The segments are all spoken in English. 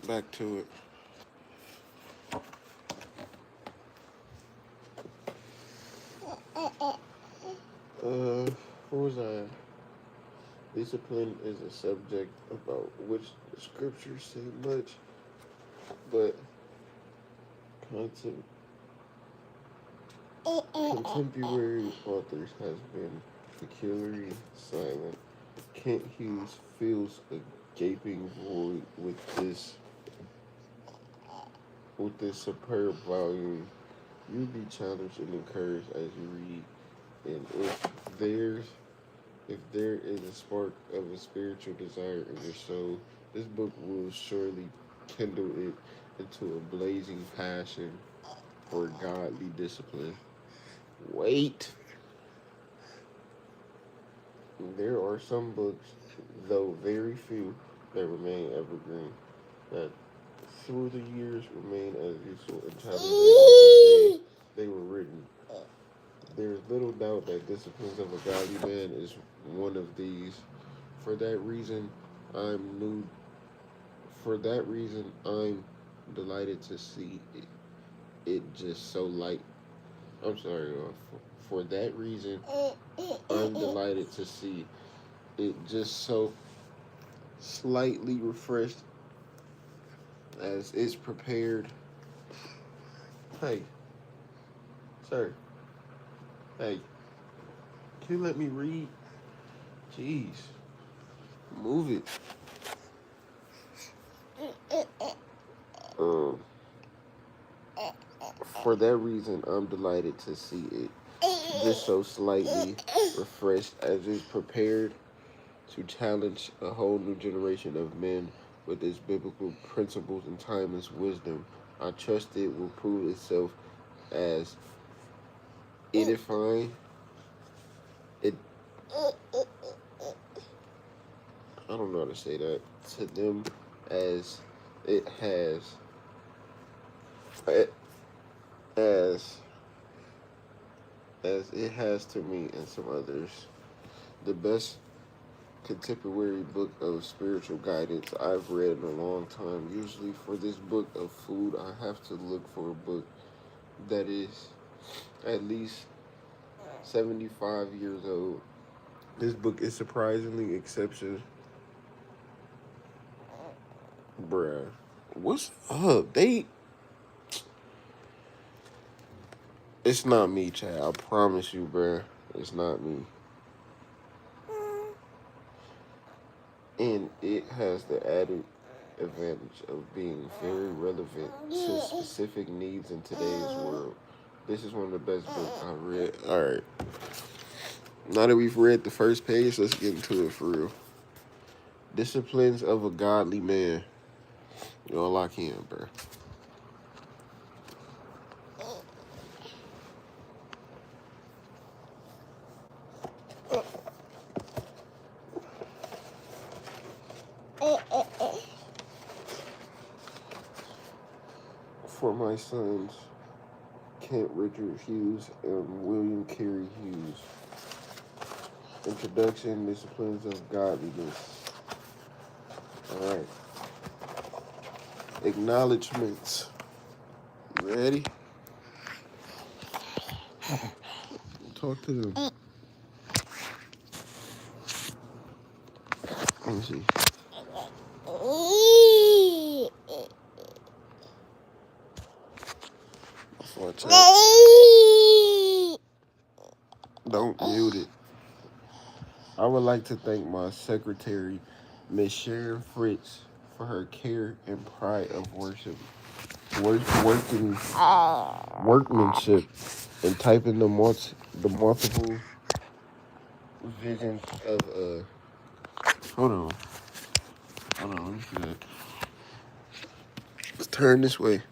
back to it. What was I? Discipline is a subject about which the scriptures say much, but contemporary authors has been peculiarly silent. Kent Hughes fills a gaping void with this superb volume. You'll be challenged and encouraged as you read, and if there is a spark of a spiritual desire in your soul, this book will surely kindle it into a blazing passion for godly discipline. Wait, there are some books, though very few, that remain evergreen, that through the years remain as useful and challenging as the day they were written. There is little doubt that Disciplines of a Godly Man is one of these. For that reason, I'm new. For that reason, I'm delighted to see it just so light. I'm sorry. For that reason, I'm delighted to see it just so slightly refreshed as it's prepared. Hey, sir. Hey, can you let me read? Jeez. Move it. Um, for that reason, I'm delighted to see it just so slightly refreshed as it's prepared to challenge a whole new generation of men with its biblical principles and timeless wisdom. I trust it will prove itself as edifying. It, I don't know how to say that, to them as it has, as it has to me and some others. The best contemporary book of spiritual guidance I've read in a long time. Usually for this book of food, I have to look for a book that is at least 75 years old. This book is surprisingly exceptional. Bruh, what's up? It's not me, Chad. I promise you, bruh. It's not me. And it has the added advantage of being very relevant to specific needs in today's world. This is one of the best books I've read. Alright. Now that we've read the first page, let's get into it for real. Disciplines of a Godly Man. Y'all lock in, bro. For my sons, Kent Richard Hughes and William Carey Hughes. Introduction, Disciplines of Godliness. Alright. Acknowledgements. You ready? Talk to them. Let me see. Watch out. Don't mute it. I would like to thank my secretary, Miss Sharon Fritz, for her care and pride of workmanship, and typing the multiple visions of Hold on. Let me see that. Let's turn this way.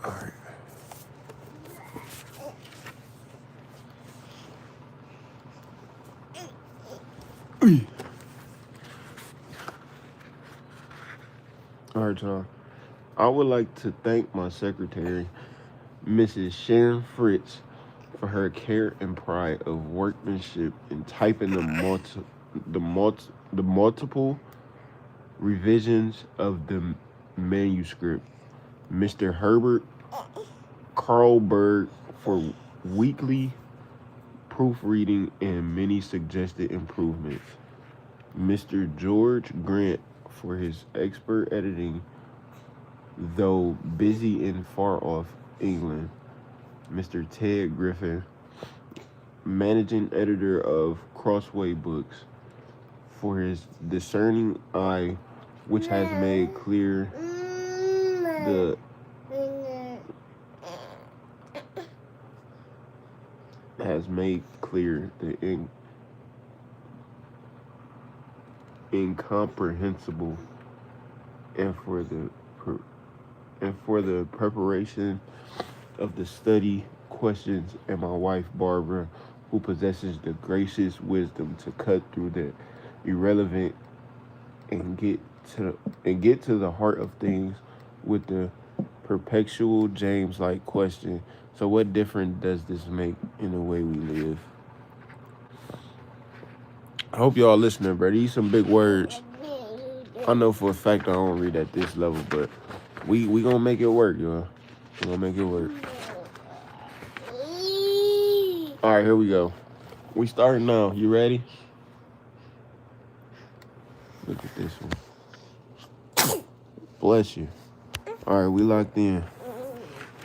Alright. Alright, y'all. I would like to thank my secretary, Mrs. Sharon Fritz, for for her care and pride of workmanship in typing the multiple revisions of the manuscript. Mr. Herbert Carlberg for weekly proofreading and many suggested improvements. Mr. George Grant for his expert editing, though busy in far off England. Mr. Ted Griffin, managing editor of Crossway Books, for his discerning eye, which the has made clear the incomprehensible, and for the preparation of the study questions, and my wife Barbara, who possesses the gracious wisdom to cut through the irrelevant and get to the heart of things with the perpetual James-like question. So what difference does this make in the way we live? I hope y'all listening, bro. These some big words. I know for a fact I don't read at this level, but we gonna make it work, y'all. We gonna make it work. All right, here we go. We starting now. You ready? Look at this one. Bless you. All right, we locked in.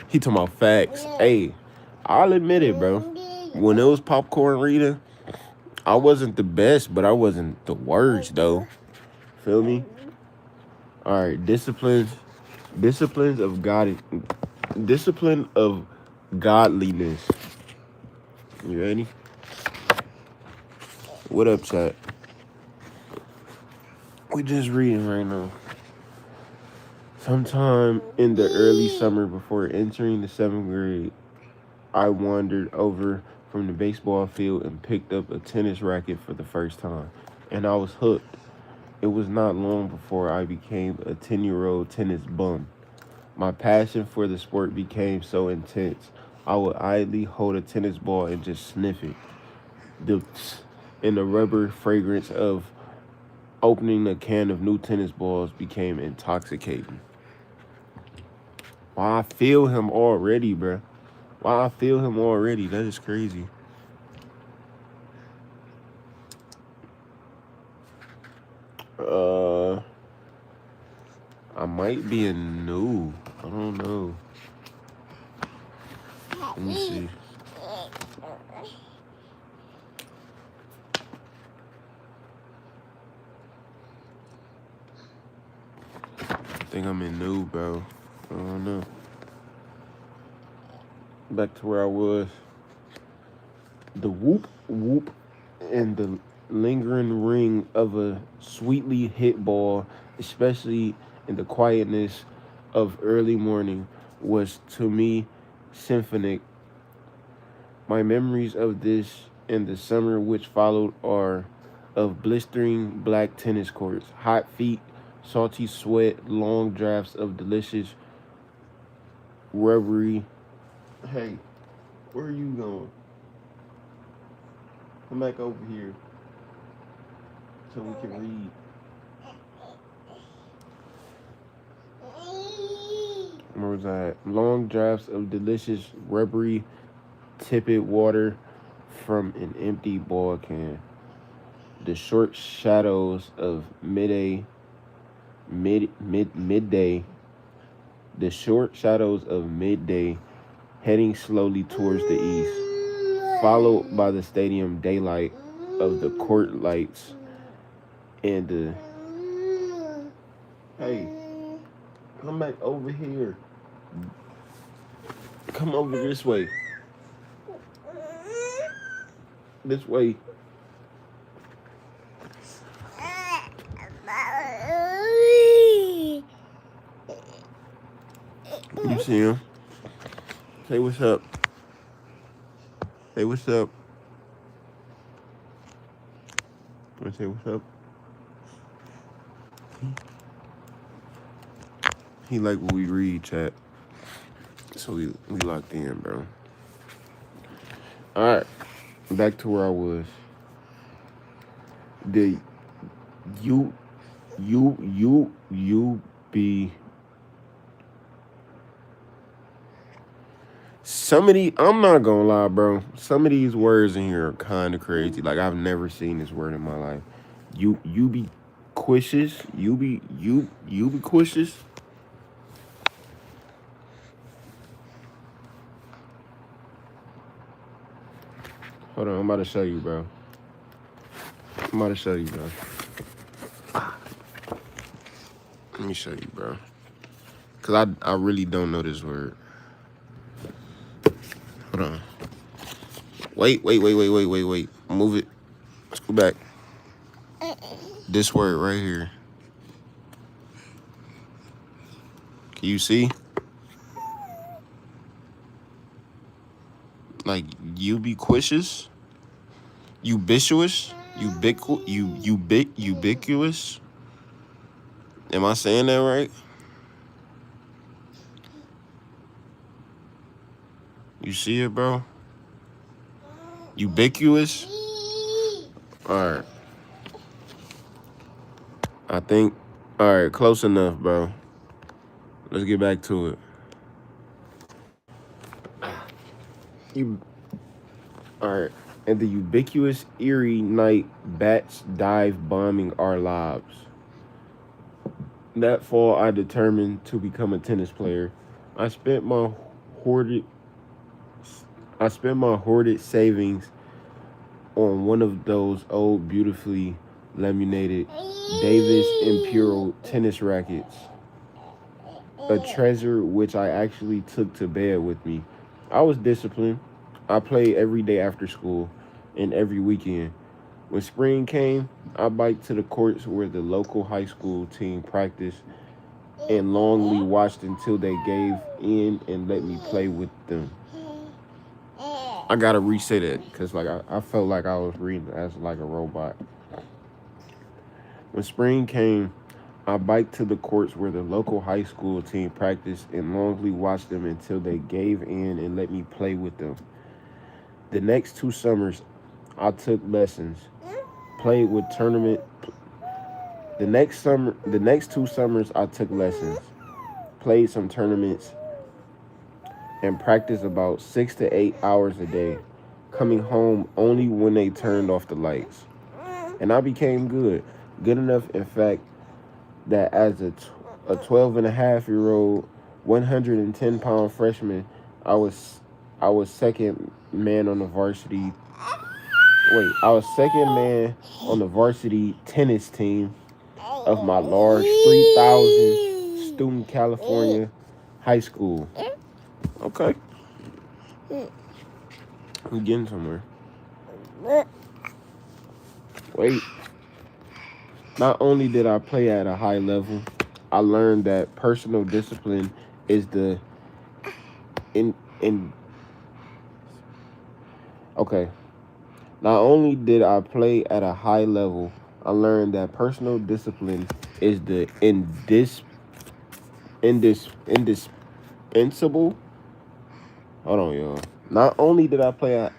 He talking about facts. Hey, I'll admit it, bro. When it was popcorn reading, I wasn't the best, but I wasn't the worst, though. Feel me? All right, discipline of godliness. You ready? What up, chat? We just reading right now. Sometime in the early summer before entering the 7th grade, I wandered over from the baseball field and picked up a tennis racket for the first time, and I was hooked. It was not long before I became a 10-year-old tennis bum. My passion for the sport became so intense, I would idly hold a tennis ball and just sniff it. And the rubber fragrance of opening a can of new tennis balls became intoxicating. Wow, I feel him already, bruh. Wow, I feel him already. That is crazy. I might be a new. I don't know. Let me see. I think I'm in new, bro. I don't know. Back to where I was. The whoop whoop and the lingering ring of a sweetly hit ball, especially in the quietness of early morning, was to me symphonic. My memories of this and the summer which followed are of blistering black tennis courts, hot feet, salty sweat, long drafts of delicious reverie. Hey, where are you going? Come back over here so we can read. Where was I at? Long drafts of delicious rubbery tippet water from an empty ball can. The short shadows of midday. The short shadows of midday heading slowly towards the east, followed by the stadium daylight of the court lights and the... Hey, come back over here. Come over this way. This way. You see him? Say what's up. Say what's up. Wanna say what's up? He like what we read, chat. So we locked in, bro. All right, back to where I was. The you you be some of these. I'm not gonna lie, bro. Some of these words in here are kind of crazy. Like I've never seen this word in my life. You be quishes. You be quishes. Hold on, I'm about to show you, bro. I'm about to show you, bro. Let me show you, bro. Cause I really don't know this word. Hold on. Wait. Move it. Let's go back. This word right here. Can you see? Like ubiquitous, ubiquitous. Am I saying that right? You see it, bro? Ubiquitous. All right. I think. All right, close enough, bro. Let's get back to it. You. All right. And the ubiquitous eerie night, bats dive bombing our lives. That fall, I determined to become a tennis player. I spent my hoarded savings on one of those old, beautifully laminated Davis Imperial tennis rackets, a treasure which I actually took to bed with me. I was disciplined. I played every day after school and every weekend. When spring came, I biked to the courts where the local high school team practiced and longly watched until they gave in and let me play with them. I gotta reset it because like I felt like I was reading as like a robot. When spring came, I biked to the courts where the local high school team practiced and longly watched them until they gave in and let me play with them. The next 2 summers, I took lessons, played with tournament. The next 2 summers, I took lessons, played some tournaments, and practiced about 6 to 8 hours a day, coming home only when they turned off the lights. And I became good enough, in fact, that as a 12 and a half year old, 110-pound freshman, I was second man on the varsity. I was second man on the varsity tennis team of my large 3,000 student California high school. Okay, we're getting somewhere. Wait. Not only did I play at a high level, I learned that personal discipline is the in okay. Not only did I play at a high level, I learned that personal discipline is the indispensable. Hold on, y'all. Not only did I play at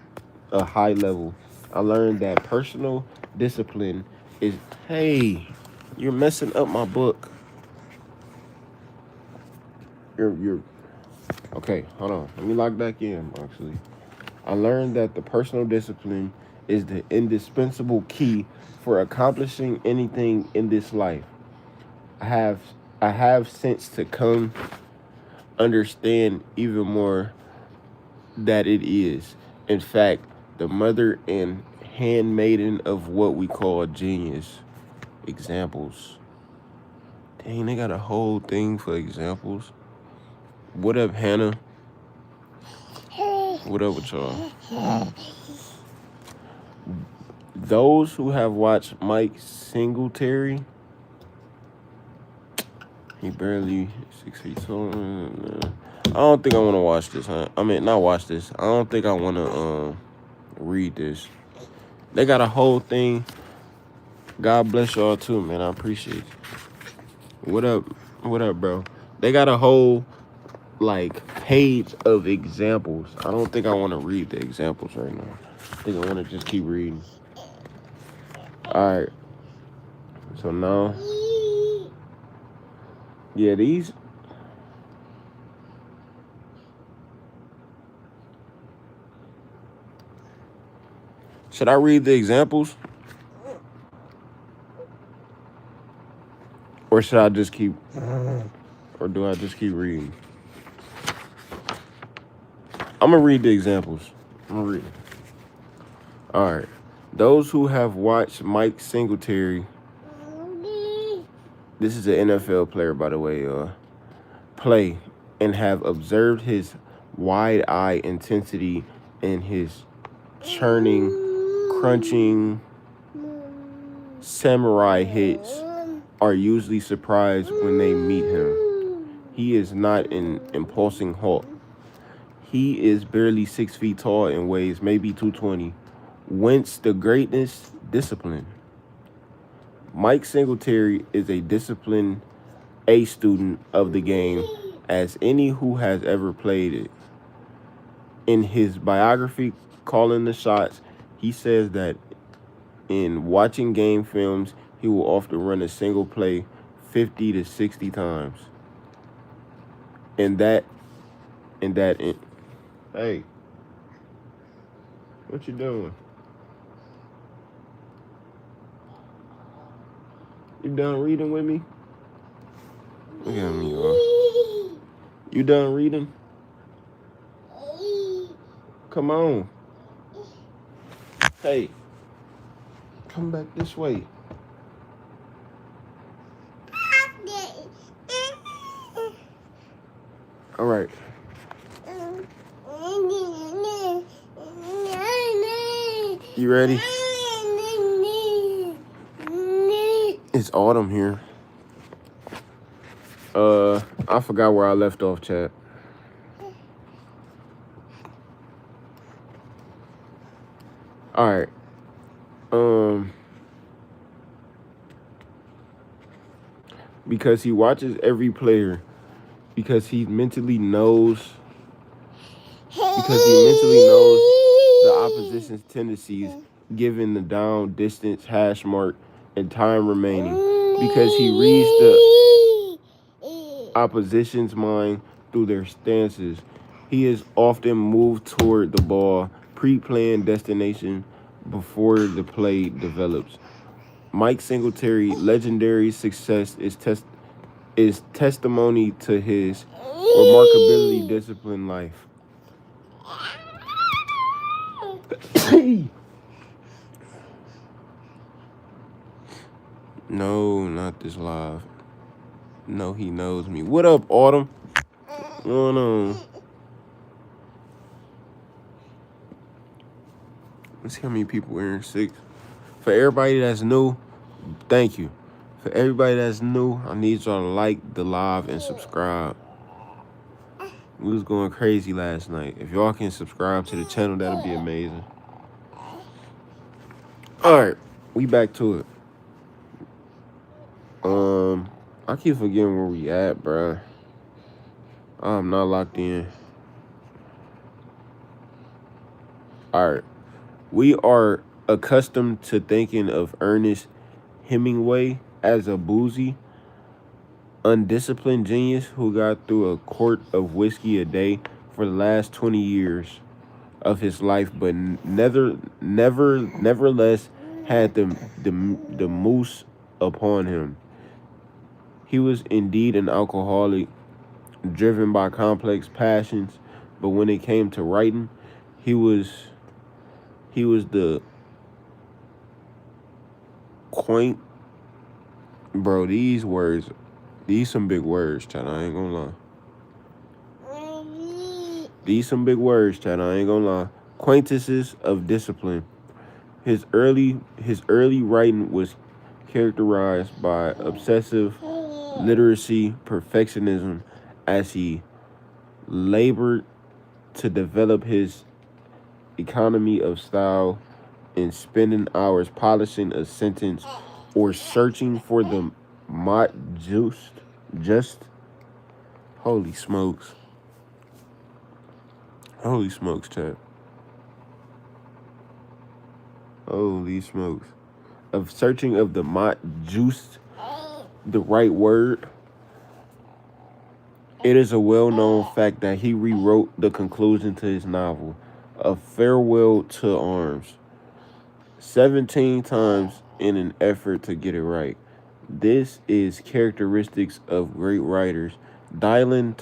a high level, I learned that personal discipline is. Hey, you're messing up my book. You're okay. Hold on. Let me log back in. Actually, I learned that the personal discipline is the indispensable key for accomplishing anything in this life. I have I have since to come understand even more that it is, in fact, the mother and handmaiden of what we call genius. Examples. Dang, they got a whole thing for examples. What up, Hannah? What up with y'all? Those who have watched Mike Singletary, he barely 6 feet tall. I don't think I want to watch this, huh? I mean, not watch this. I don't think I want to read this. They got a whole thing. God bless y'all too, man. I appreciate you. What up? What up, bro? They got a whole like page of examples. I don't think I want to read the examples right now. I think I want to just keep reading. All right. So now, yeah, these. Should I read the examples? Or should I just keep, or do I just keep reading? I'm going to read the examples. I'm going to read it. All right. Those who have watched Mike Singletary, this is an NFL player, by the way, play, and have observed his wide-eye intensity and his churning, crunching, samurai hits are usually surprised when they meet him. He is not an impulsing Hulk. He is barely 6 feet tall and weighs maybe 220. Whence the greatness, discipline. Mike Singletary is a disciplined A student of the game as any who has ever played it. In his biography, Calling the Shots, he says that in watching game films, he will often run a single play 50 to 60 times. Hey, what you doing? You done reading with me? Look at me, You done reading? Come on. Hey, come back this way. All right. You ready? It's autumn here. I forgot where I left off, chat. All right. Because he watches every player, because he mentally knows the opposition's tendencies given the down, distance, hash mark, and time remaining. Because he reads the opposition's mind through their stances. He is often moved toward the ball, pre-planned destination before the play develops. Mike Singletary legendary success is testimony to his remarkably disciplined life. No, not this live. No, he knows me. What up, Autumn? What's going on? Let's see how many people are in 6. For everybody that's new, thank you. For everybody that's new, I need y'all to like the live and subscribe. We was going crazy last night. If y'all can subscribe to the channel, that'll be amazing. All right, we back to it. I keep forgetting where we at, bruh. I'm not locked in. All right. We are accustomed to thinking of Ernest Hemingway as a boozy, undisciplined genius who got through a quart of whiskey a day for the last 20 years of his life, but nevertheless had the moose upon him. He was indeed an alcoholic, driven by complex passions, but when it came to writing, he was the quaint, bro. These some big words, Chad. I ain't gonna lie. These some big words, Chad. I ain't gonna lie. Quintessences of discipline. His early writing was characterized by obsessive literacy, perfectionism, as he labored to develop his economy of style in spending hours polishing a sentence or searching for the just holy smokes. Holy smokes, chat. Holy smokes. Of searching of the juice, the right word. It is a well-known fact that he rewrote the conclusion to his novel, A Farewell to Arms, 17 times in an effort to get it right. This is characteristics of great writers. Dylan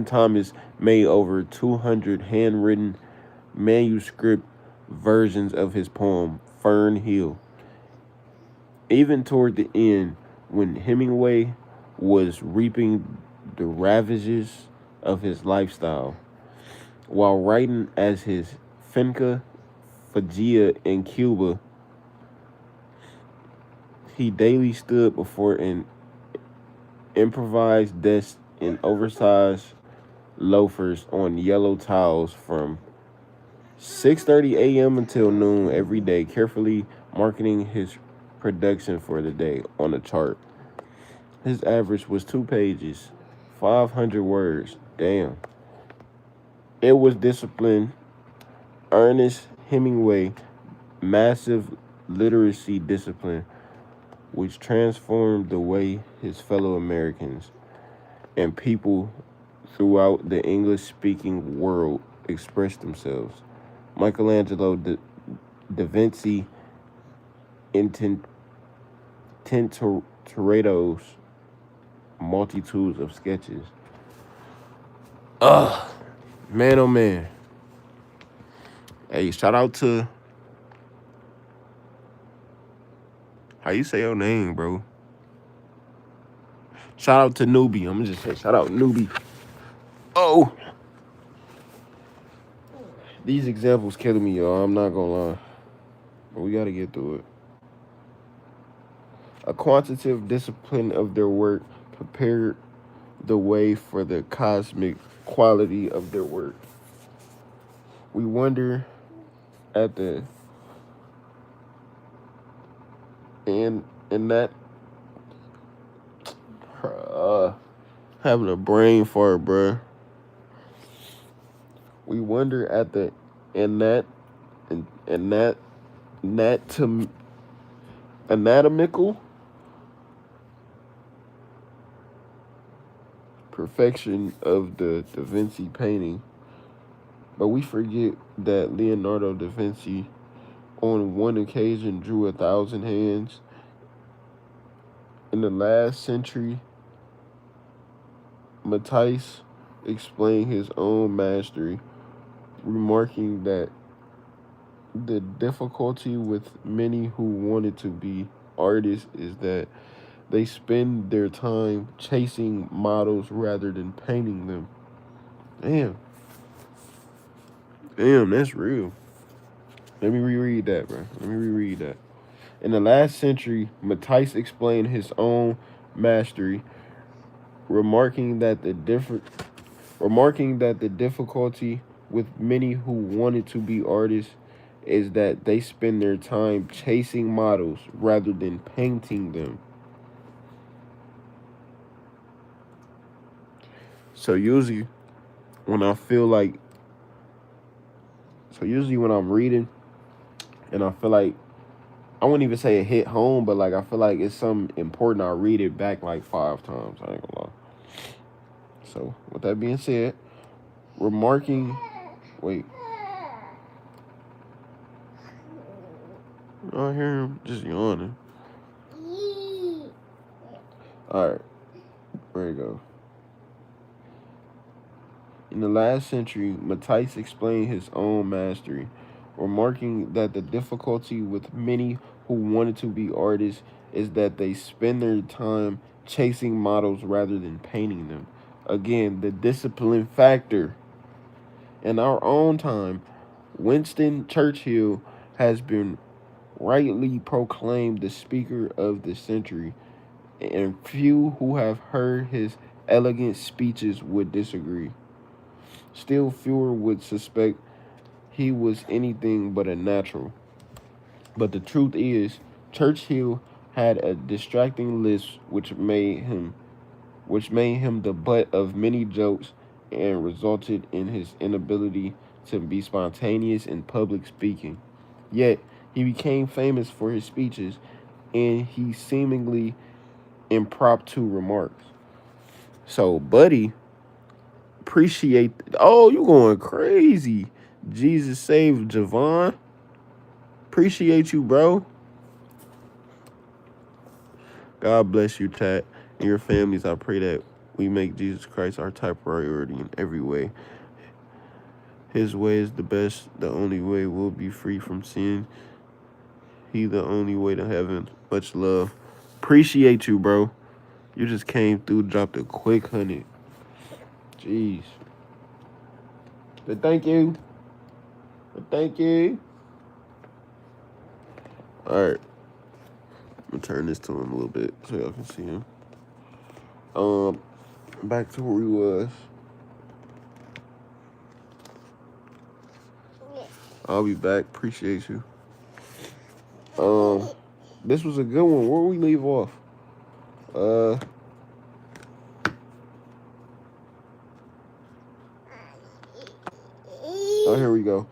Thomas made over 200 handwritten manuscript versions of his poem, Fern Hill. Even toward the end, when Hemingway was reaping the ravages of his lifestyle, while writing as his Finca Fagia in Cuba, he daily stood before an improvised desk in oversized loafers on yellow tiles from 6:30 a.m. until noon every day, carefully marking his production for the day on a chart. His average was 2 pages, 500 words. Damn. It was discipline. Ernest Hemingway, massive literacy discipline, which transformed the way his fellow Americans and people throughout the English-speaking world expressed themselves. Michelangelo da Vinci Tintoreto's multitudes of sketches. Ugh, man, oh man. Hey, shout out to, how you say your name, bro? Shout out to Newbie. I'm gonna just say shout out Newbie. Oh, these examples killing me, y'all. I'm not gonna lie, but we gotta get through it. A quantitative discipline of their work prepared the way for the cosmic quality of their work. We wonder at the and that having a brain fart, bruh. We wonder at the anatomical perfection of the Da Vinci painting, but we forget that Leonardo da Vinci on one occasion drew 1,000 hands. In the last century, Matisse explained his own mastery, remarking that the difficulty with many who wanted to be artists is that they spend their time chasing models rather than painting them. Damn. Damn, that's real. Let me reread that, bro. Let me reread that. In the last century, Matisse explained his own mastery, remarking that the difficulty with many who wanted to be artists is that they spend their time chasing models rather than painting them. So usually when I'm reading and I feel like, I wouldn't even say it hit home, but like I feel like it's something important, I read it back like 5 times. I ain't gonna lie. So with that being said, remarking, wait. I hear him just yawning. Alright, where you go? In the last century, Matisse explained his own mastery, remarking that the difficulty with many who wanted to be artists is that they spend their time chasing models rather than painting them. Again, the discipline factor. In our own time, Winston Churchill has been rightly proclaimed the speaker of the century, and few who have heard his elegant speeches would disagree. Still fewer would suspect he was anything but a natural. But the truth is, Churchill had a distracting list which made him the butt of many jokes and resulted in his inability to be spontaneous in public speaking. Yet, he became famous for his speeches and he seemingly impromptu remarks. So, buddy, appreciate. Oh, you going crazy? Jesus saved Javon. Appreciate you, bro. God bless you, Tat, and your families. I pray that we make Jesus Christ our top priority in every way. His way is the best. The only way will be free from sin. He the only way to heaven. Much love. Appreciate you, bro. You just came through, dropped a quick 100. Jeez. But thank you. Thank you. All right. I'm gonna turn this to him a little bit so y'all can see him. Back to where he was. I'll be back. Appreciate you. This was a good one. Where we leave off? Oh, here we go.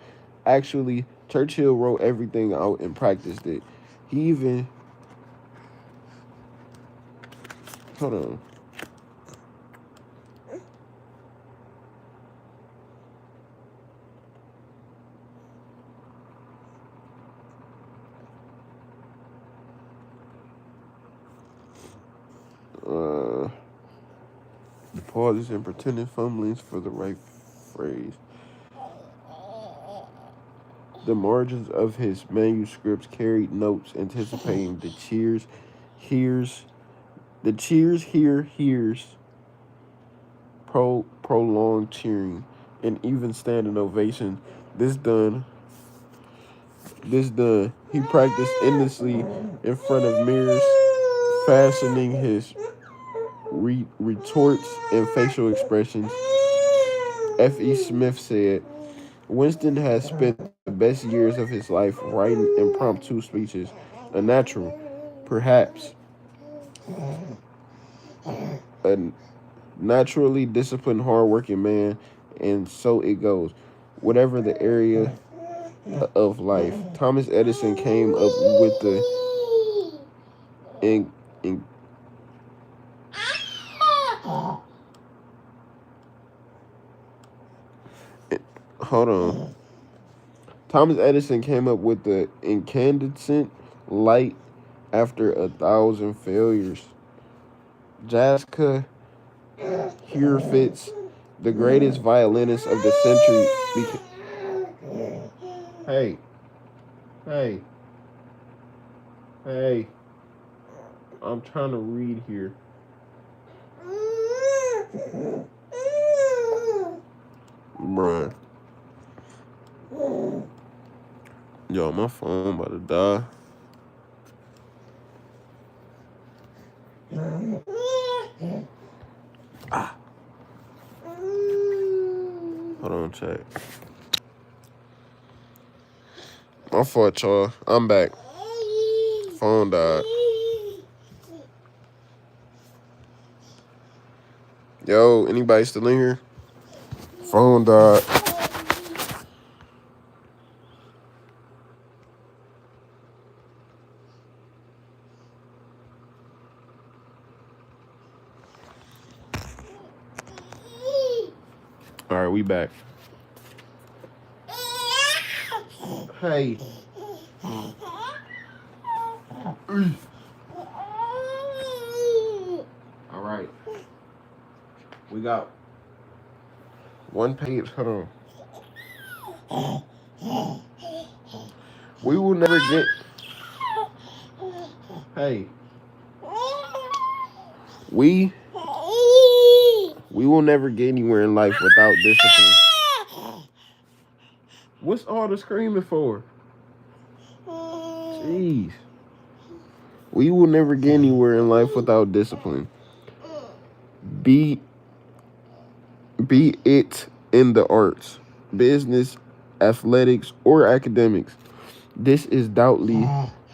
Actually, Churchill wrote everything out and practiced it. He even... Hold on. Pauses and pretended fumblings for the right phrase. The margins of his manuscripts carried notes anticipating the cheers, hears, prolonged cheering, and even standing ovation. This done, he practiced endlessly in front of mirrors, fashioning his retorts and facial expressions. F.E. Smith said, Winston has spent the best years of his life writing impromptu speeches, a natural, perhaps, a naturally disciplined, hardworking man, and so it goes. Whatever the area of life, Thomas Edison came up with the hold on. Thomas Edison came up with the incandescent light after 1,000 failures. Jaska Hurwitz, the greatest violinist of the century, Hey, I'm trying to read here. Bruh. Yo, my phone about to die. Hold on, check. My fault, y'all. I'm back. Phone died. Yo, anybody still in here? Phone died. All right, we back. Hey. All right. We got one page. Hold on. We will never get... Hey. We will never get anywhere in life without discipline. What's all the screaming for? Jeez. We will never get anywhere in life without discipline. Be it in the arts, business, athletics, or academics. This is doubtly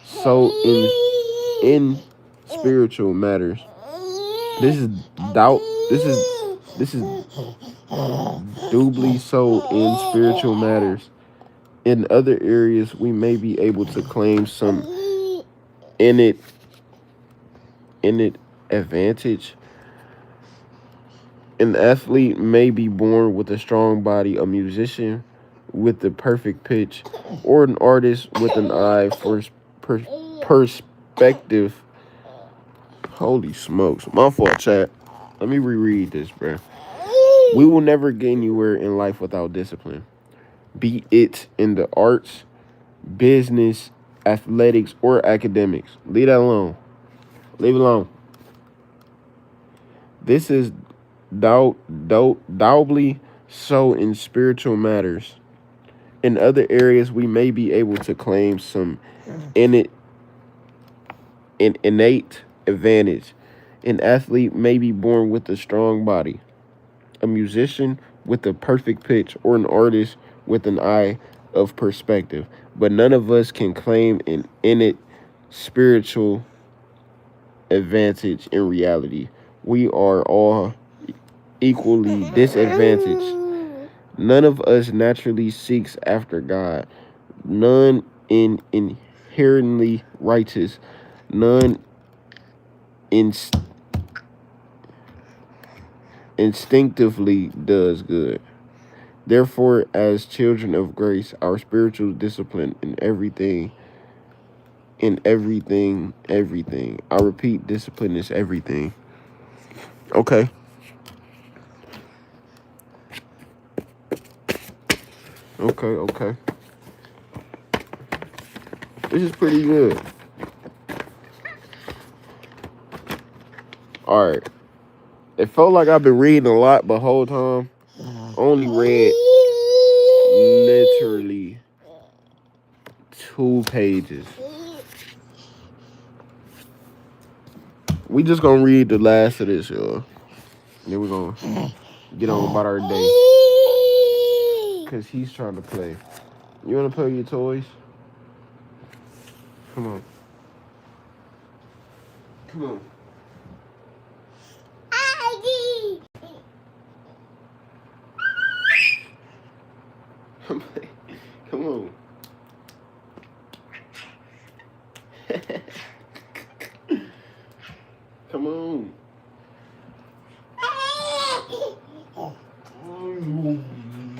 so in spiritual matters. This is doubly so in spiritual matters. In other areas, we may be able to claim some innate innate advantage. An athlete may be born with a strong body, a musician with the perfect pitch, or an artist with an eye for per- perspective. Holy smokes. My fault, chat. Let me reread this, bro. We will never get anywhere in life without discipline, be it in the arts, business, athletics, or academics. Leave that alone. Leave it alone. This is doubly so in spiritual matters. In other areas, we may be able to claim some innate, innate advantage. An athlete may be born with a strong body, a musician with a perfect pitch, or an artist with an eye of perspective. But none of us can claim an innate spiritual advantage in reality. We are all equally disadvantaged. None of us naturally seeks after God. None inherently righteous. None inst- instinctively does good. Therefore, as children of grace, our spiritual discipline everything. I repeat, discipline is everything. Okay. Okay. This is pretty good. All right. It felt like I've been reading a lot, but whole time only read literally 2 pages. We just gonna read the last of this, y'all. Then we're gonna get on about our day. Cause he's trying to play. You wanna play with your toys? Come on. Come on. Come on. Come on.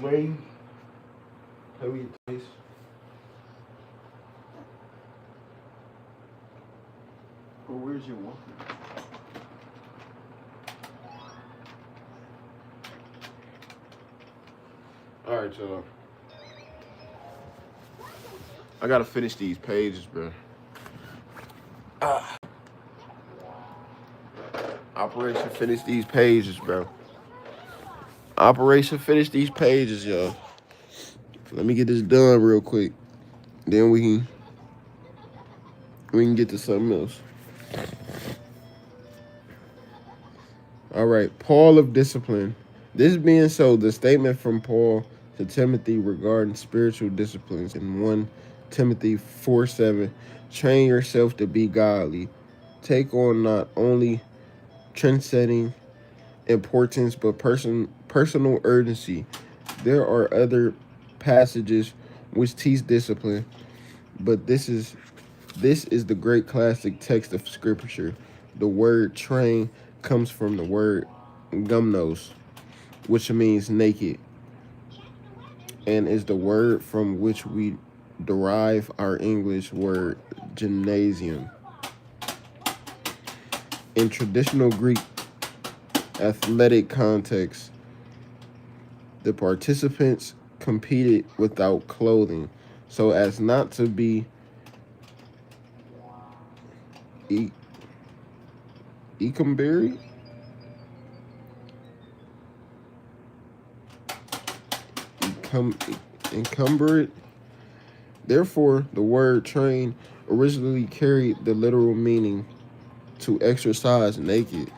Wait. Play with your toys. Or where's your walker? Alright, y'all. I gotta finish these pages, bro. Operation finish these pages, bro. Operation finish these pages, y'all. Let me get this done real quick. Then we can get to something else. All right, Paul of discipline. This being so, the statement from Paul to Timothy regarding spiritual disciplines in 1 Timothy 4:7, train yourself to be godly. Take on not only trend-setting importance but personal urgency. There are other passages which teach discipline, but this is the great classic text of scripture. The word train comes from the word gumnos, which means naked, and is the word from which we derive our English word gymnasium. In traditional Greek athletic context, the participants competed without clothing so as not to be encumbered encumbered. Therefore, the word train originally carried the literal meaning to exercise naked.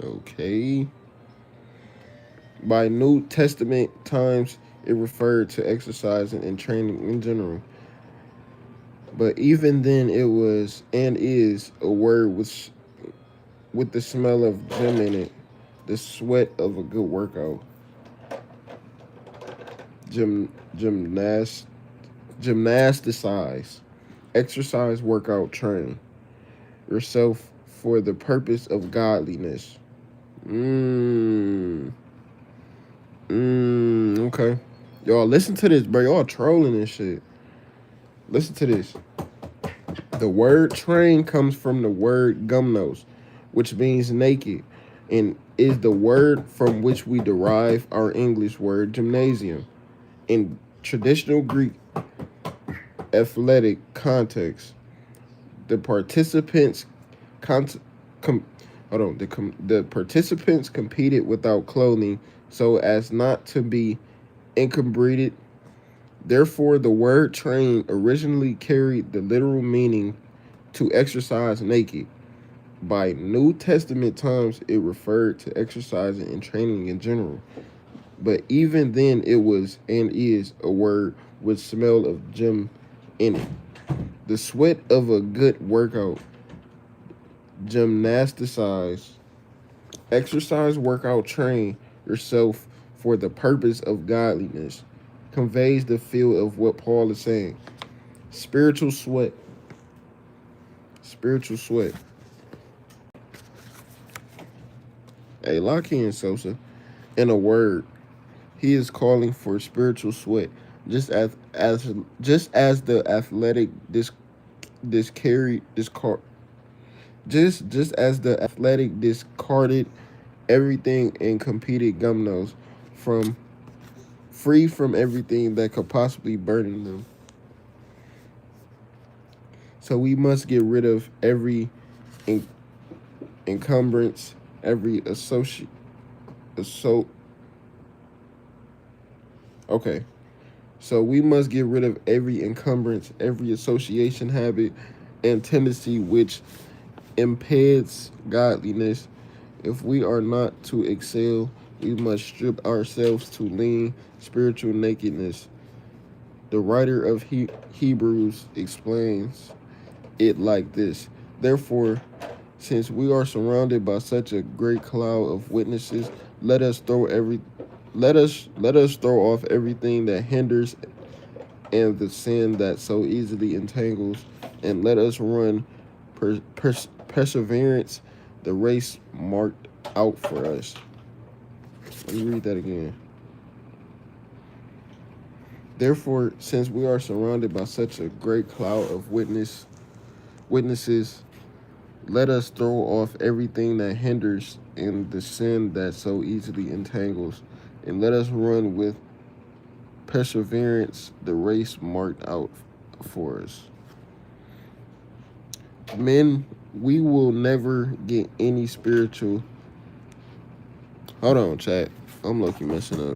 Okay. By New Testament times, it referred to exercising and training in general. But even then, it was and is a word with the smell of gym in it. The sweat of a good workout. Gym, gymnast, gymnasticize. Exercise, workout, train yourself for the purpose of godliness. Mmm. Okay. Y'all listen to this, bro. Y'all trolling this shit. Listen to this. The word train comes from the word gumnos, which means naked, and is the word from which we derive our English word gymnasium. In traditional Greek athletic context, the participants con- com- the participants competed without clothing so as not to be encumbered. Therefore, the word train originally carried the literal meaning to exercise naked. By New Testament times, it referred to exercising and training in general. But even then, it was and is a word with smell of gym in it. The sweat of a good workout, gymnasticize, exercise, workout, train yourself for the purpose of godliness, conveys the feel of what Paul is saying. Spiritual sweat. Spiritual sweat. Hey, lock in, Sosa. In a word, he is calling for spiritual sweat, just as the athletic discard just as the athletic discarded everything and competed gumnos from free from everything that could possibly burden them. So we must get rid of every en- encumbrance, every associate. So okay. So we must get rid of every encumbrance, every association habit, and tendency which impedes godliness. If we are not to excel, we must strip ourselves to lean spiritual nakedness. The writer of Hebrews explains it like this. Therefore, since we are surrounded by such a great cloud of witnesses, let us throw every let us throw off everything that hinders and the sin that so easily entangles, and let us run perseverance the race marked out for us. Let me read that again. Therefore, since we are surrounded by such a great cloud of witnesses, let us throw off everything that hinders and the sin that so easily entangles, and let us run with perseverance the race marked out for us. Men, we will never get any spiritual. Hold on, chat. I'm lucky messing up.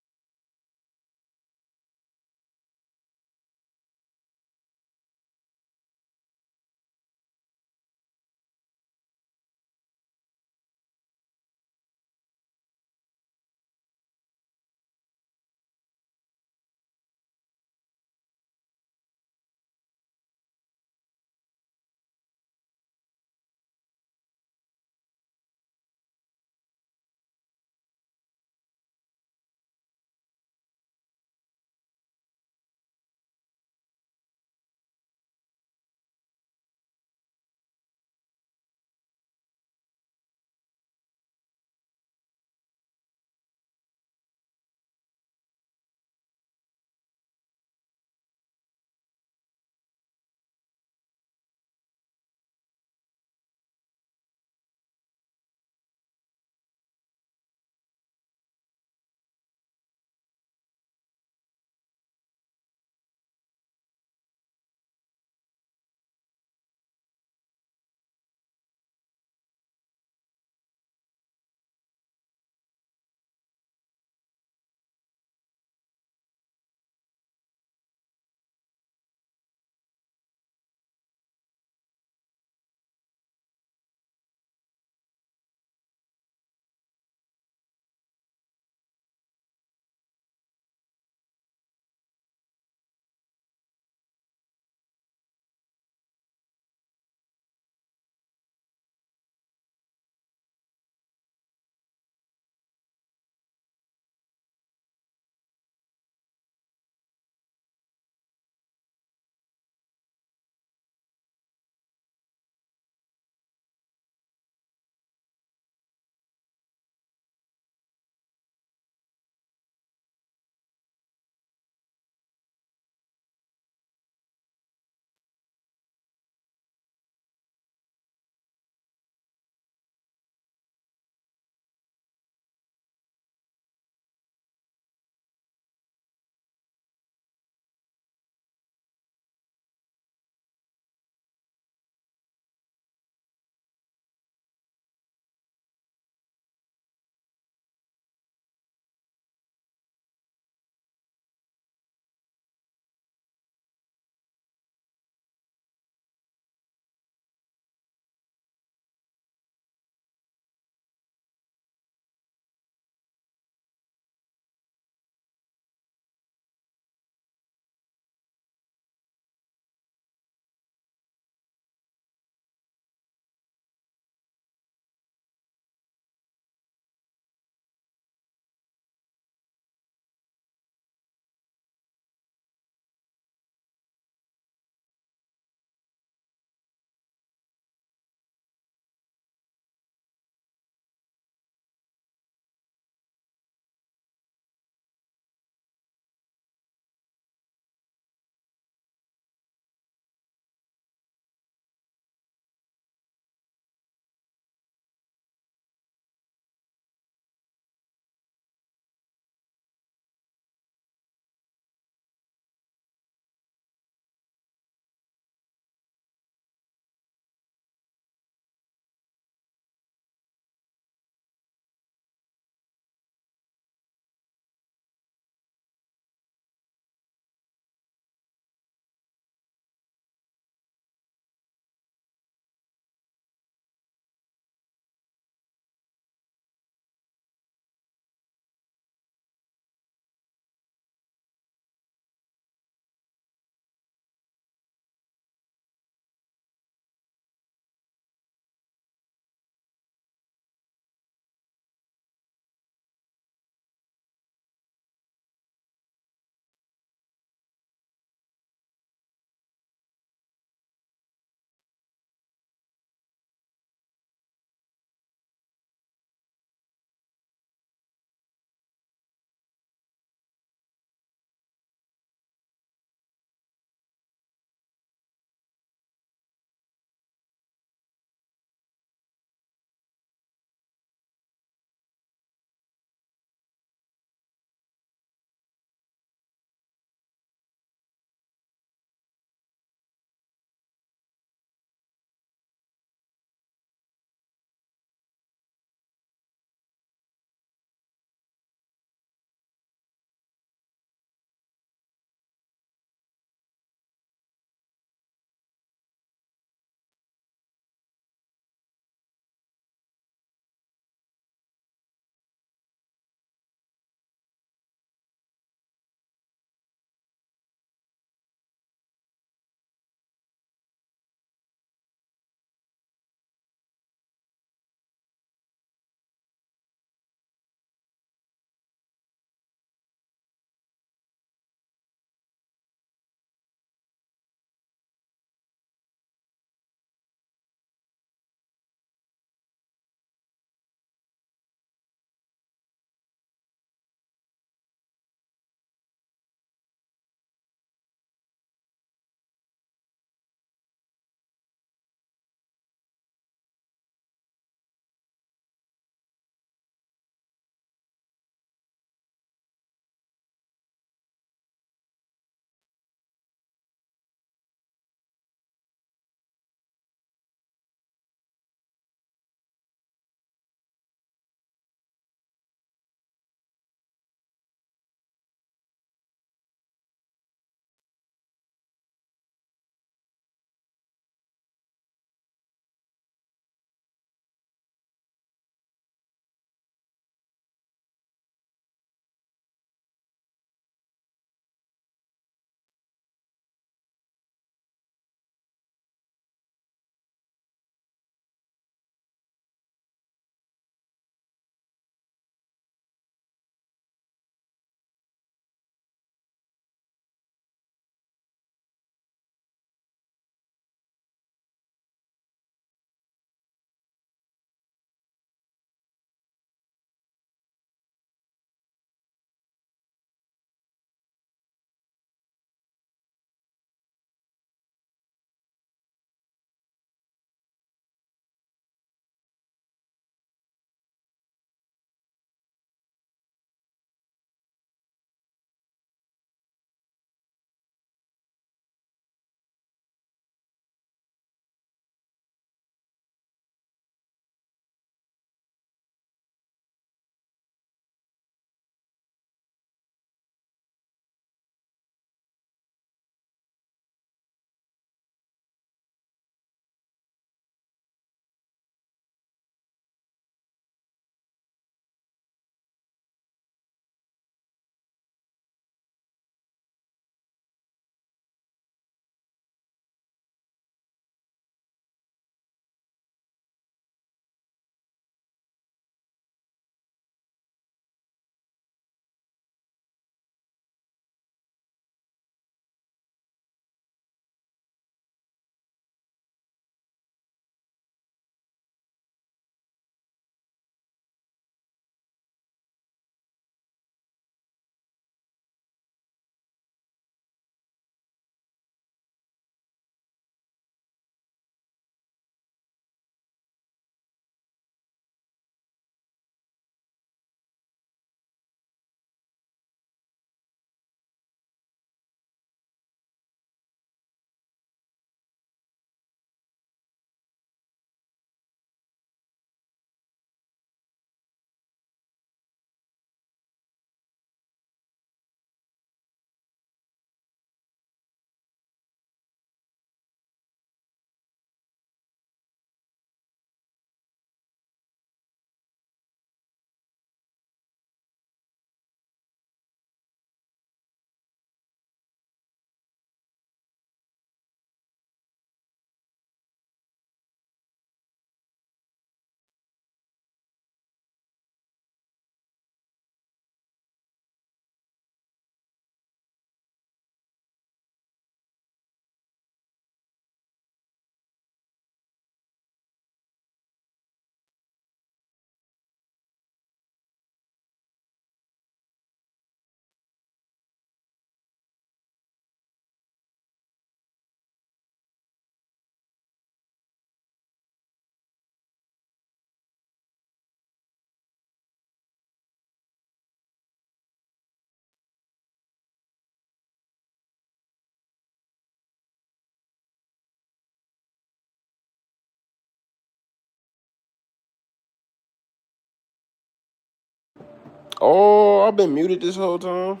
Oh, I've been muted this whole time.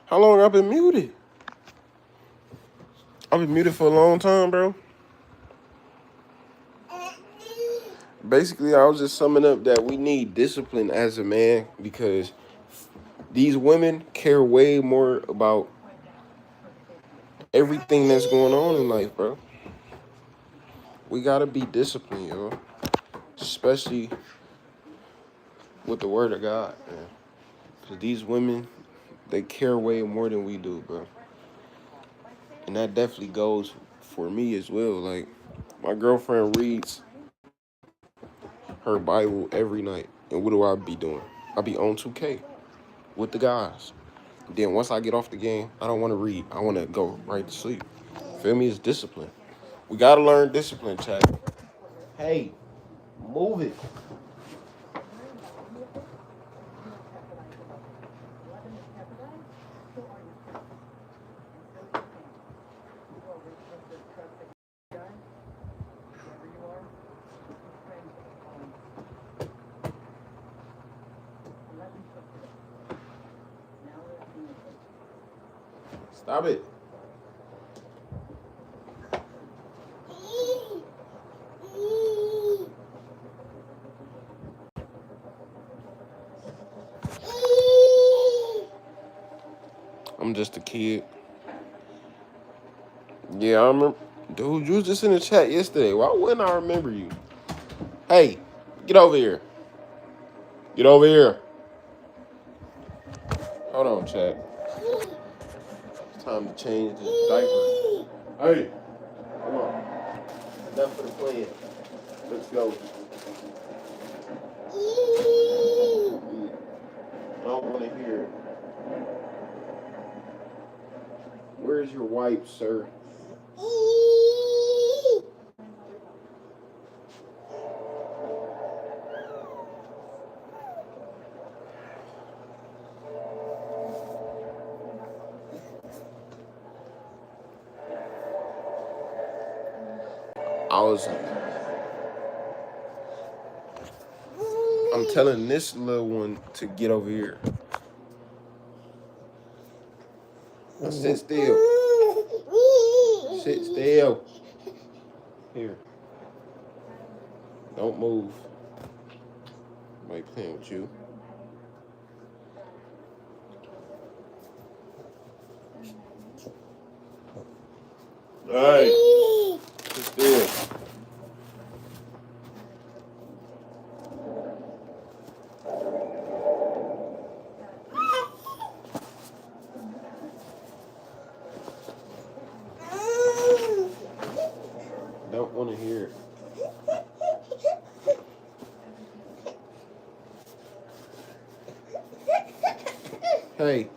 How long I've been muted? I've been muted for a long time, bro. Basically, I was just summing up that we need discipline as a man because these women care way more about everything that's going on in life, bro. We gotta be disciplined, yo. Especially with the word of God, man. Cause these women, they care way more than we do, bro. And that definitely goes for me as well. Like, my girlfriend reads her Bible every night. And what do I be doing? I be on 2K with the guys. Then once I get off the game, I don't want to read. I want to go right to sleep. Feel me? It's discipline. We got to learn discipline, chat. Hey, move it. Stop it. I'm just a kid. Yeah, I remember. Dude, you was just in the chat yesterday. Why wouldn't I remember you? Hey, get over here. Get over here. Hold on, chat. It's time to change this diaper. Hey, come on. Enough for the playing. Let's go. I don't want to hear it. Where's your wipe, sir? I'm telling this little one to get over here. Now sit still. Sit still. Here. Don't move. Nobody playing with you. Alright. Sit still. Don't want to hear it. Hey.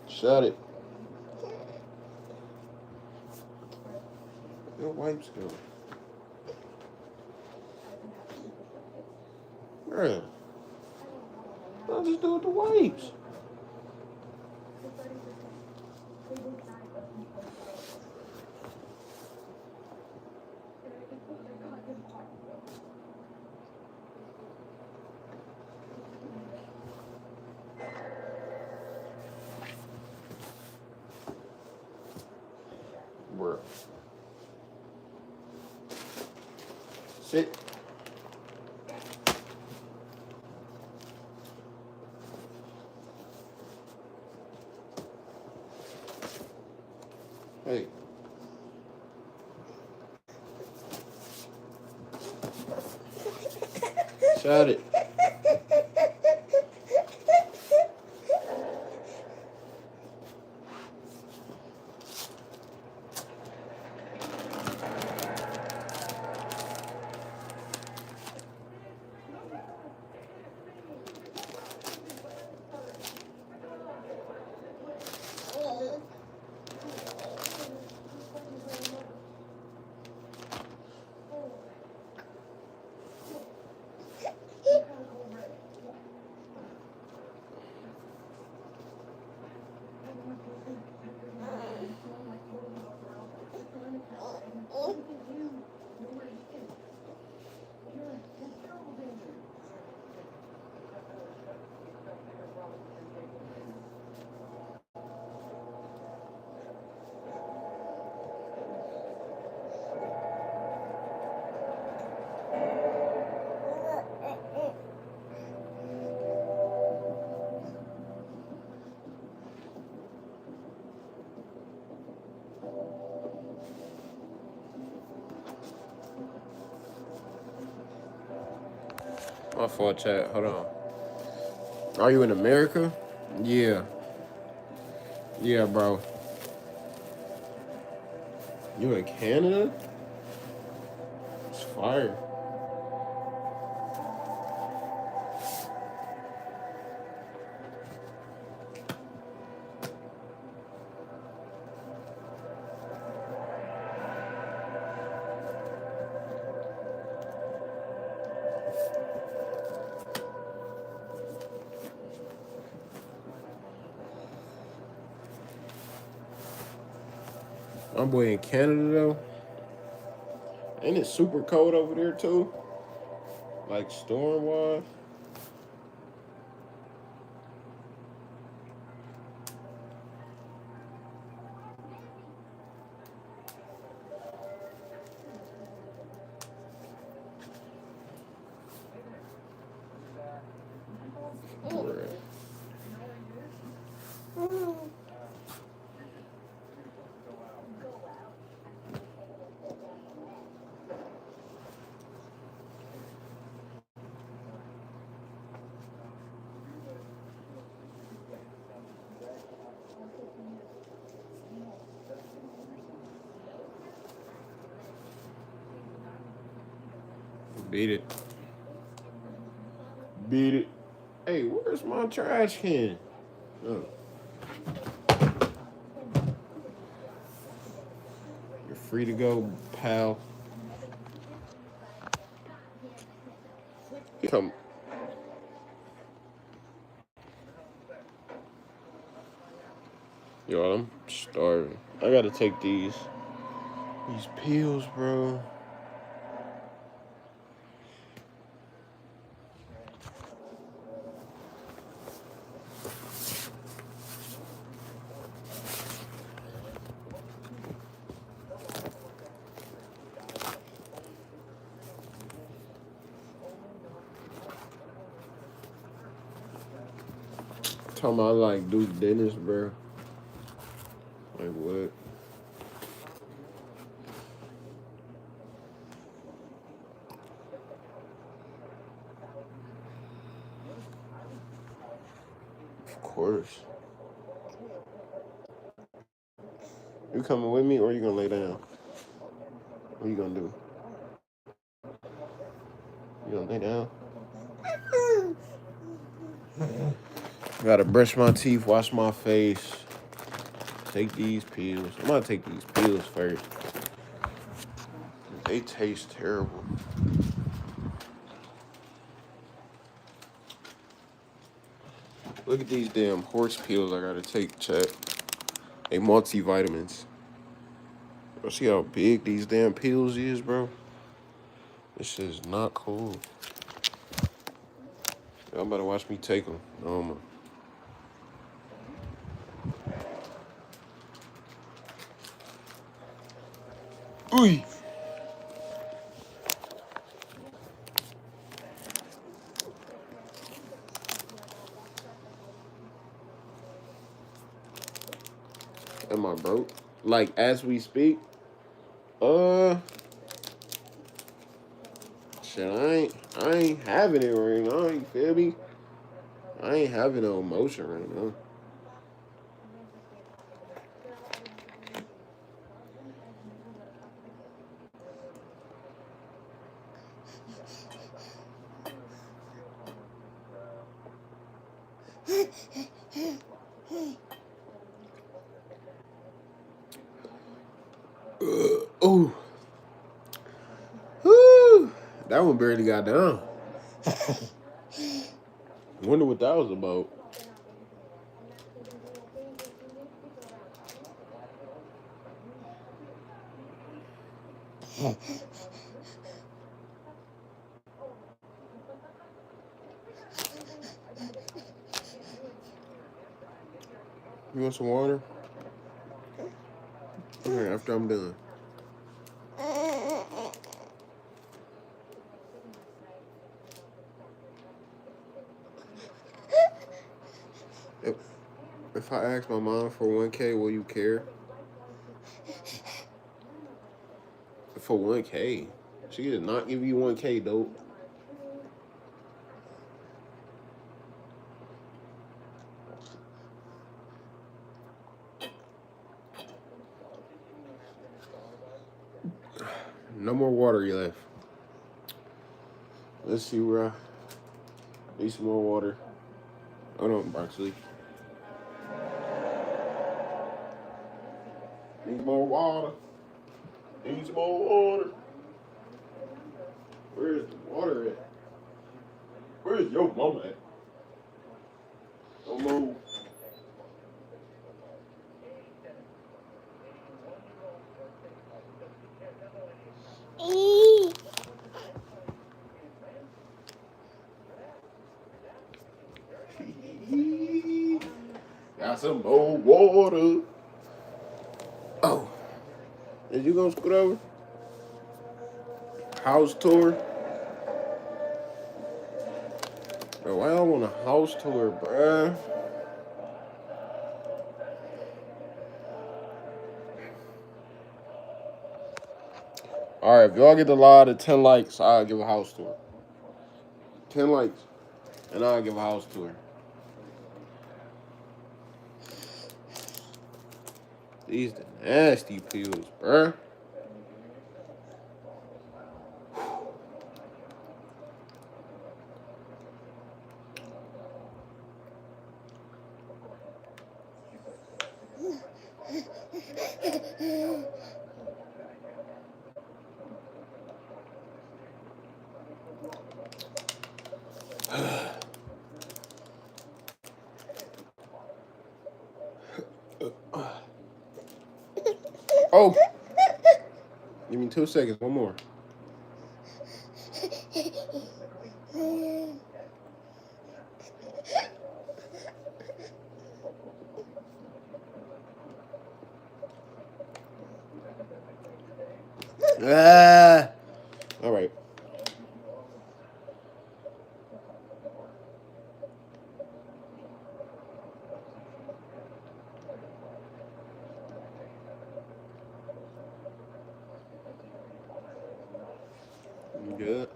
Shut it. Your wipes go. Bruh. I'll just do it with the wipes. Bruh. Sit. Hey. Shut it. My fault, chat. Hold on. Are you in America? Yeah. Yeah, bro. You in Canada? It's fire. My boy in Canada, though. Ain't it super cold over there, too? Like, storm-wise? Beat it. Beat it. Hey, where's my trash can? Oh. You're free to go, pal. Come. Yo, I'm starving. I gotta take these pills, bro. Talking about like do Dennis, bro. Like what? Of course. You coming with me or you gonna lay down? What you gonna do? You gonna lay down? Gotta brush my teeth, wash my face, take these pills. I'm gonna take these pills first. They taste terrible. Look at these damn horse pills I gotta take, chat. They multivitamins. Bro, see how big these damn pills is, bro? This is not cool. Y'all better watch me take them. Oh my. Ooh. Am I broke? Like as we speak? Shit, I ain't having it right now, you feel me? I ain't having no emotion right now. Ooh. Woo. That one barely got down. Wonder what that was about. You want some water? Okay, after I'm done. If I ask my mom for 1K, will you care? For 1K? She did not give you 1K, dope. No more water left. Let's see where I need some more water. Hold on, Broxley. Need more water. Need some more water. Where's the water at? Where's your mama at? Don't move. Got some more water. Oh. Is you gonna scoot over? House tour? Bro, why y'all want a house tour, bruh? Alright, if y'all get the law to 10 likes, I'll give a house tour. 10 likes, and I'll give a house tour. These the nasty pills, bruh. Oh, give me 2 seconds. One more. All right. You good?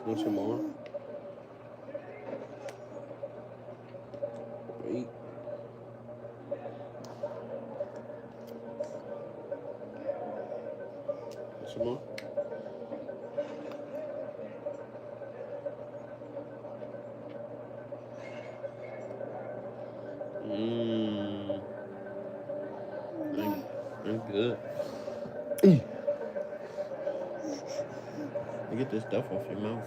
Want some more? Wait. Want some more? I'm good. Get this stuff off your mouth.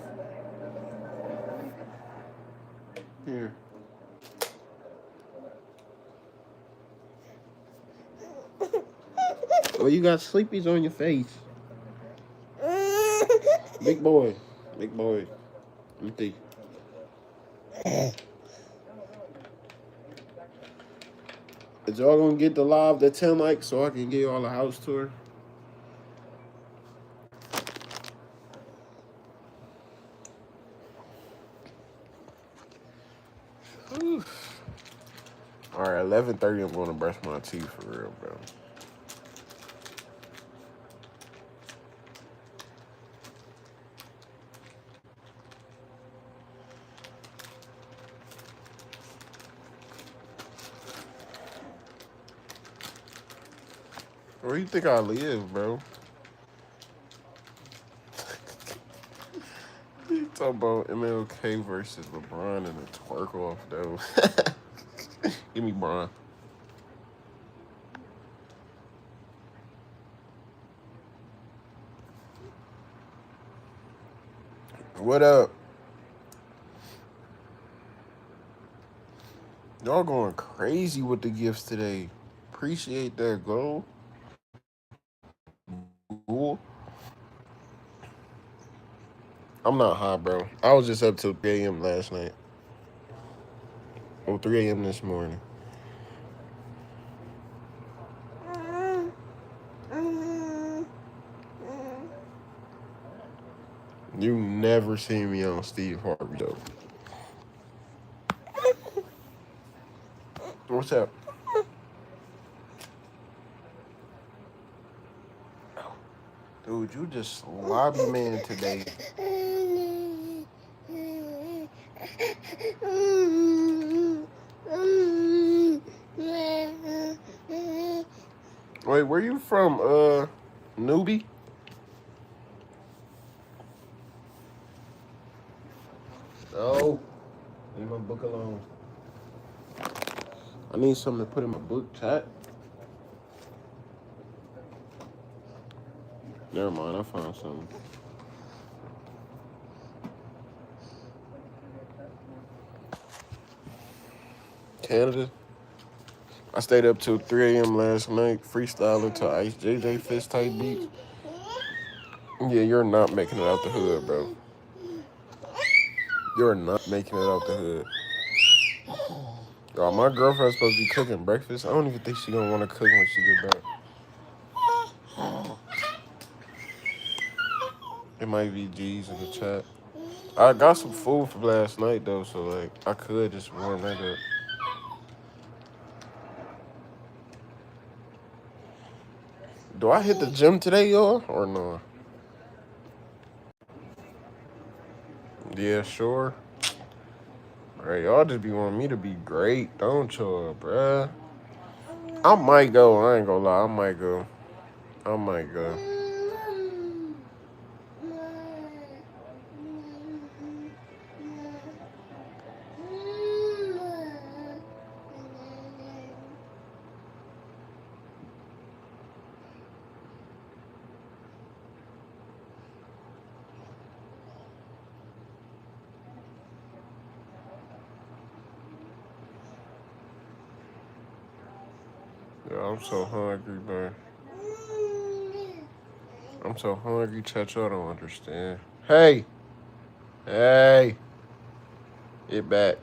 Here. Oh, you got sleepies on your face. Big boy. Big boy. Empty. Is y'all gonna get the live to 10 likes so I can give y'all a house tour? Alright, 11:30 I'm gonna brush my teeth for real, bro. Where do you think I live, bro? You talking about MLK versus LeBron and a twerk off, though. Give me Bron. What up? Y'all going crazy with the gifts today. Appreciate that, go. Cool. I'm not high, bro. I was just up till 3 a.m. last night. Or 3 a.m. this morning. You never seen me on Steve Harvey, though. What's up? Dude, you just lobby man today. Wait, where you from, Newbie? No. Leave my book alone. I need something to put in my book, chat. Never mind, I found something. Canada. I stayed up till 3 a.m. last night, freestyling to Ice JJ Fist type beats. Yeah, you're not making it out the hood, bro. You're not making it out the hood. Y'all, my girlfriend's supposed to be cooking breakfast. I don't even think she's gonna want to cook when she get back. It might be G's in the chat. I got some food from last night though, so like I could just warm that up. Do I hit the gym today, y'all, or no? Yeah, sure. Alright, y'all just be wanting me to be great, don't y'all, bruh? I might go. I ain't gonna lie. I might go. I might go. Yeah, I'm so hungry, man. I'm so hungry, chat. Y'all don't understand. Hey, hey, get back.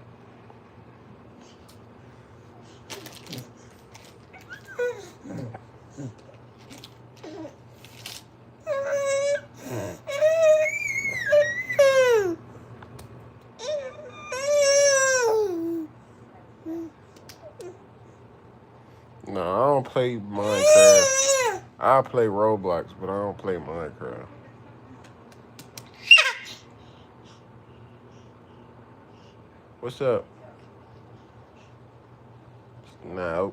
No, I don't play Minecraft. I play Roblox, but I don't play Minecraft. What's up? No.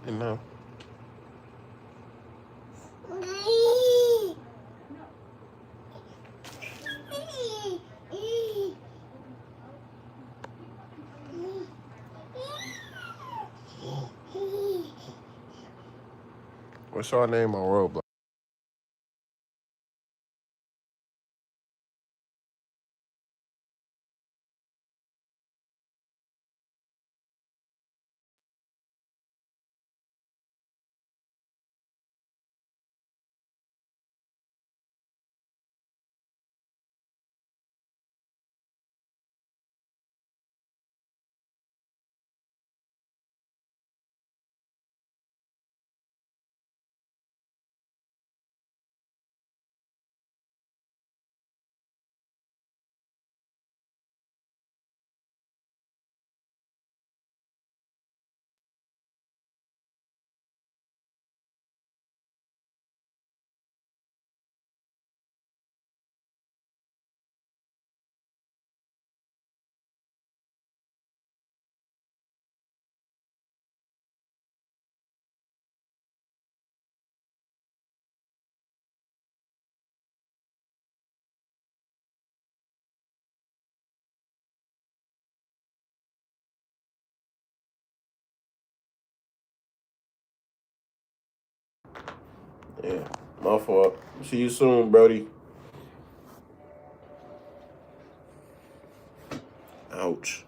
No. What's your name on Roblox? Yeah, my fault. See you soon, Brody. Ouch.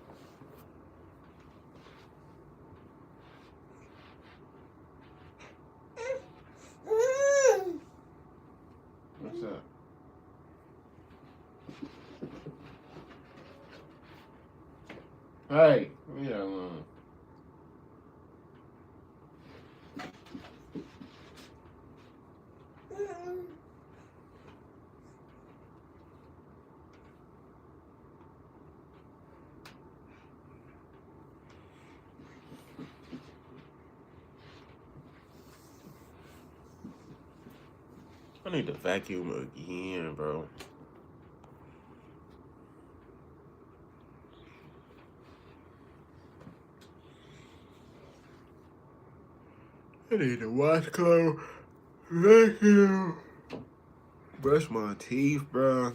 What's up? Hey, leave that alone. I need to vacuum again, bro. I need to wash clothes, vacuum, brush my teeth, bro.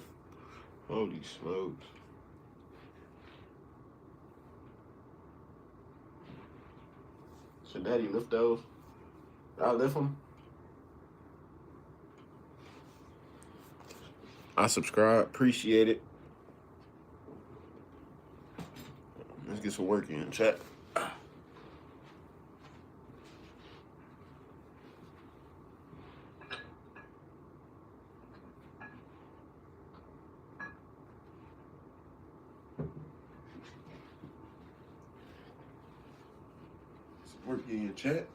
Holy smokes. So daddy lift those? I lift them? I subscribe. Appreciate it. Let's get some work in, chat. Some work in, chat.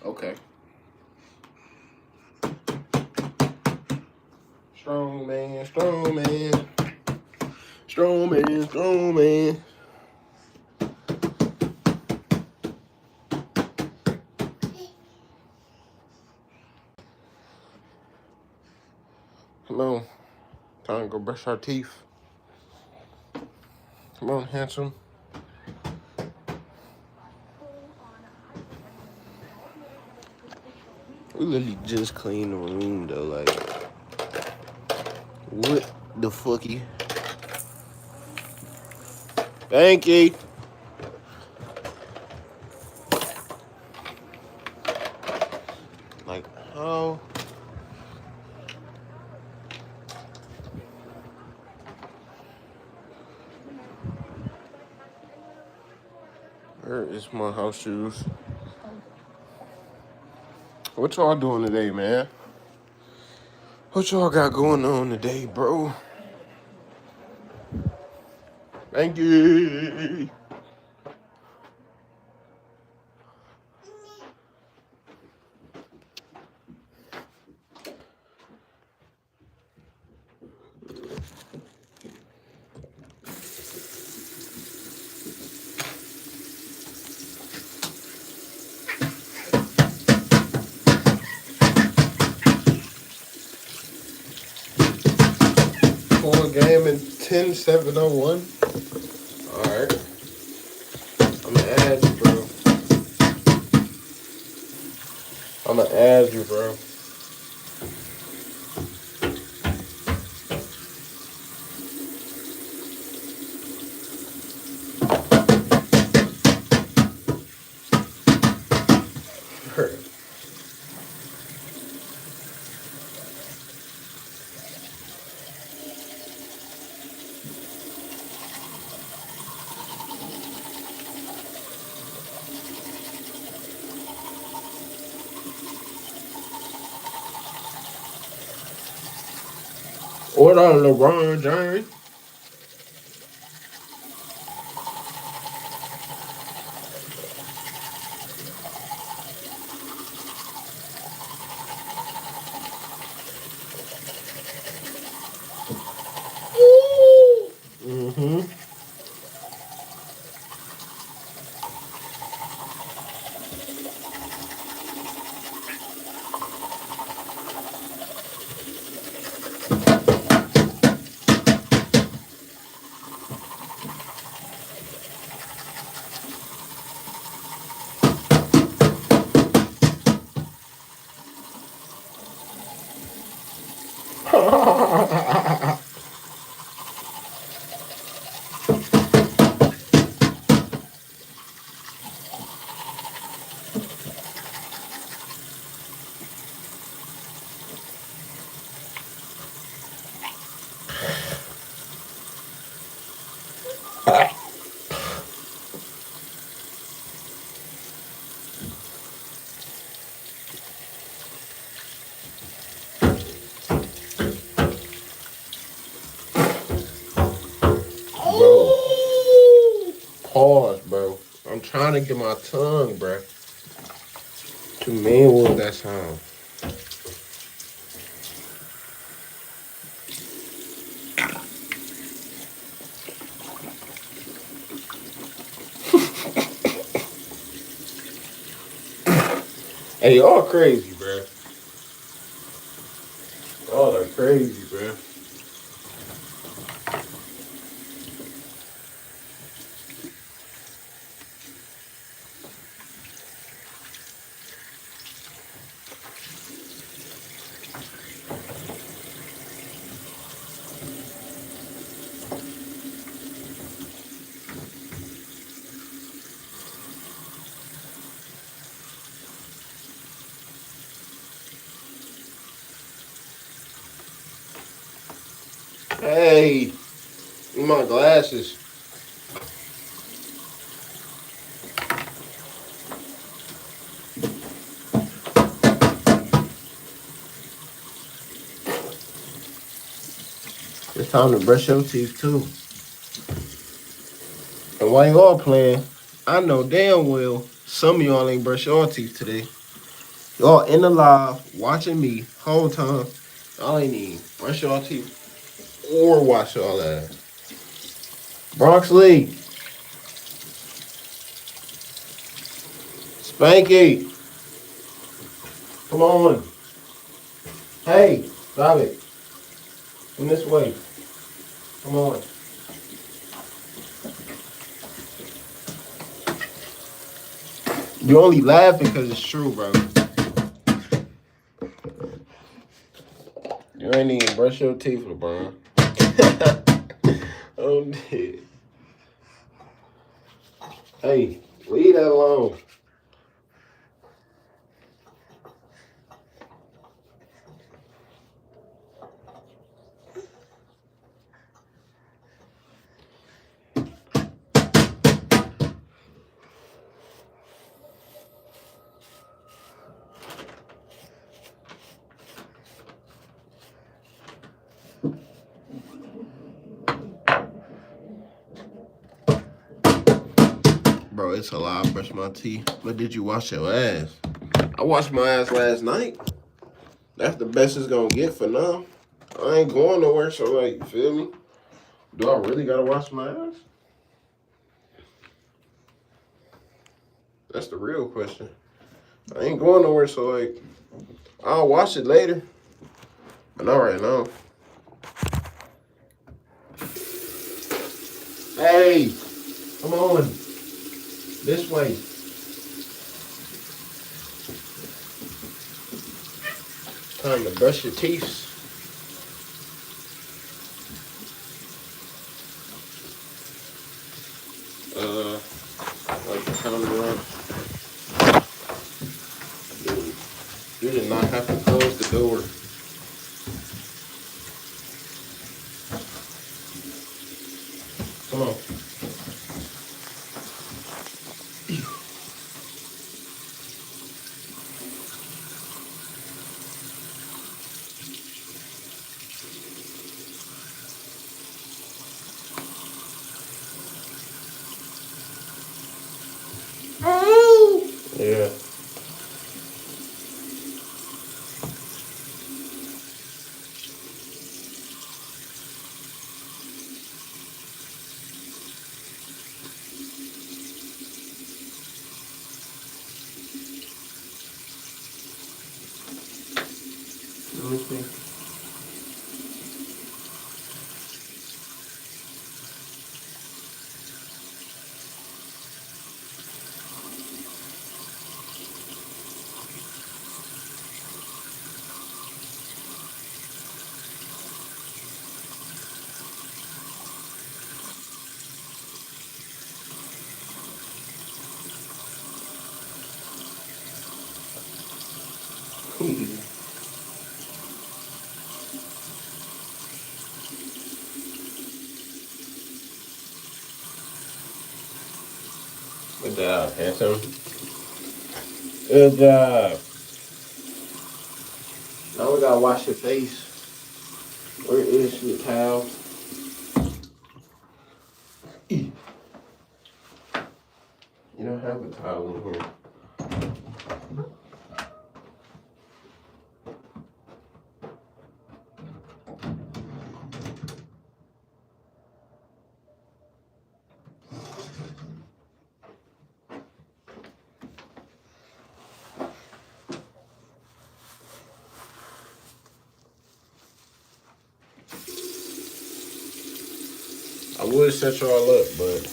Okay. Strong man, strong man. Strong man, strong man. Come on. Time to go brush our teeth. Come on, handsome. We literally just cleaned the room though, like what the fucky? Thank you. Like how? Where is my house shoes? What y'all doing today, man? What y'all got going on today, bro? Thank you. Full game in 10-7-01. Alright. I'ma add you, bro. I'ma add you, bro. What up, LeBron James? Mm-hmm. Pause, bro. I'm trying to get my tongue, bro. To manual that sound. Hey, y'all crazy, bro. Y'all are crazy, bro. Hey, my glasses. It's time to brush your teeth too. And while y'all playing, I know damn well some of y'all ain't brush your teeth today. Y'all in the live watching me whole time. Y'all ain't even brush your teeth or wash y'all ass. Bronx Lee, Spanky, come on. Hey, stop it. Come this way. Come on. You only laughing because it's true, bro. You ain't even brush your teeth, LeBron. Oh, dead. Hey, leave that alone. Bro, it's a lie. I brush my teeth. But did you wash your ass? I washed my ass last night. That's the best it's gonna get for now. I ain't going nowhere, so like, you feel me? Do I really gotta wash my ass? That's the real question. I ain't going nowhere, so like, I'll wash it later. But not right now. Hey, come on. This way. Time to brush your teeth. Like the counter up. You did not have to close the door. Come on. Yeah. Let me see. Good job, handsome. Good job. Now we gotta wash your face. Where is your towel? have a towel in here. I would set y'all up, but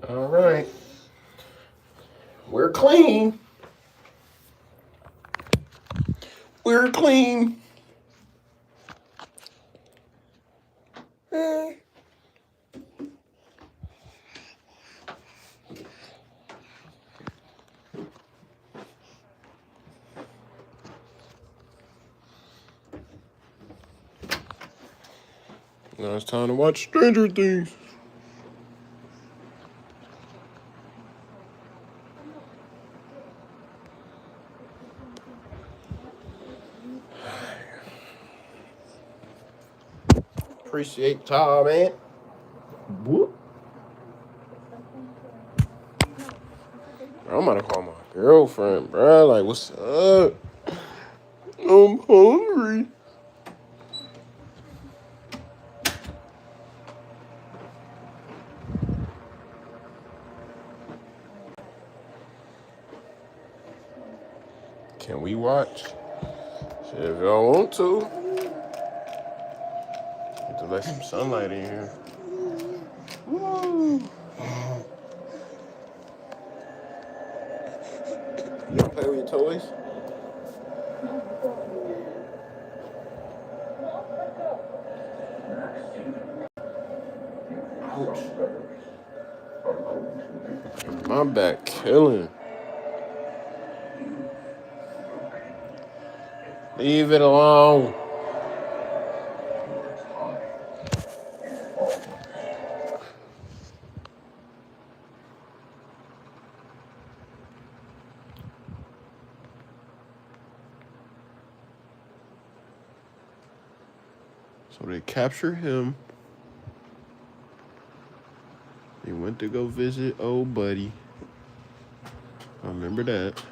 all right. We're clean. We're clean. Now it's time to watch Stranger Things. Appreciate time, man. Whoop. I'm gonna call my girlfriend, bro. Like, what's up? I'm hungry. Can we watch? Shit, if y'all want to. Get to let some sunlight in here. Woo. You don't play with your toys? Ouch. My back killing. Leave it alone. So they captured him. He went to go visit old buddy. I remember that.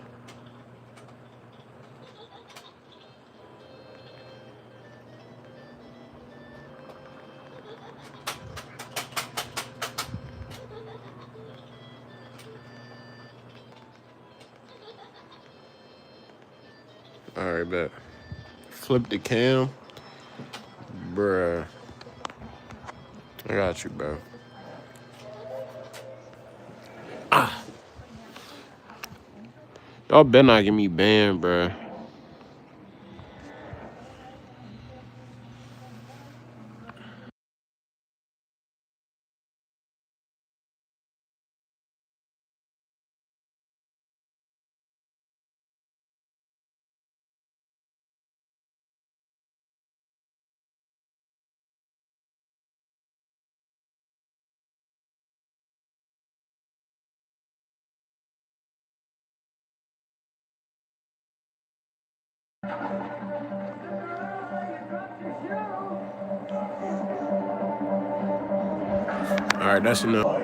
All right, bet. Flip the cam. Bruh. I got you, bro. Y'all better not get me banned, bruh. All right, that's enough.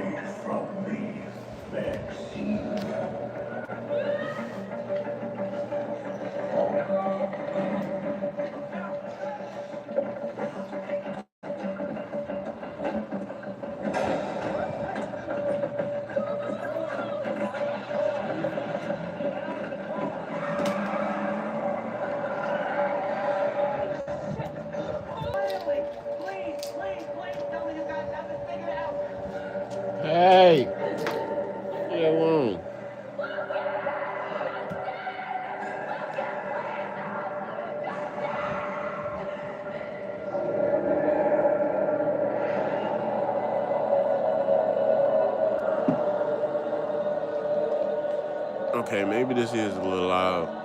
Okay, maybe this is a little loud.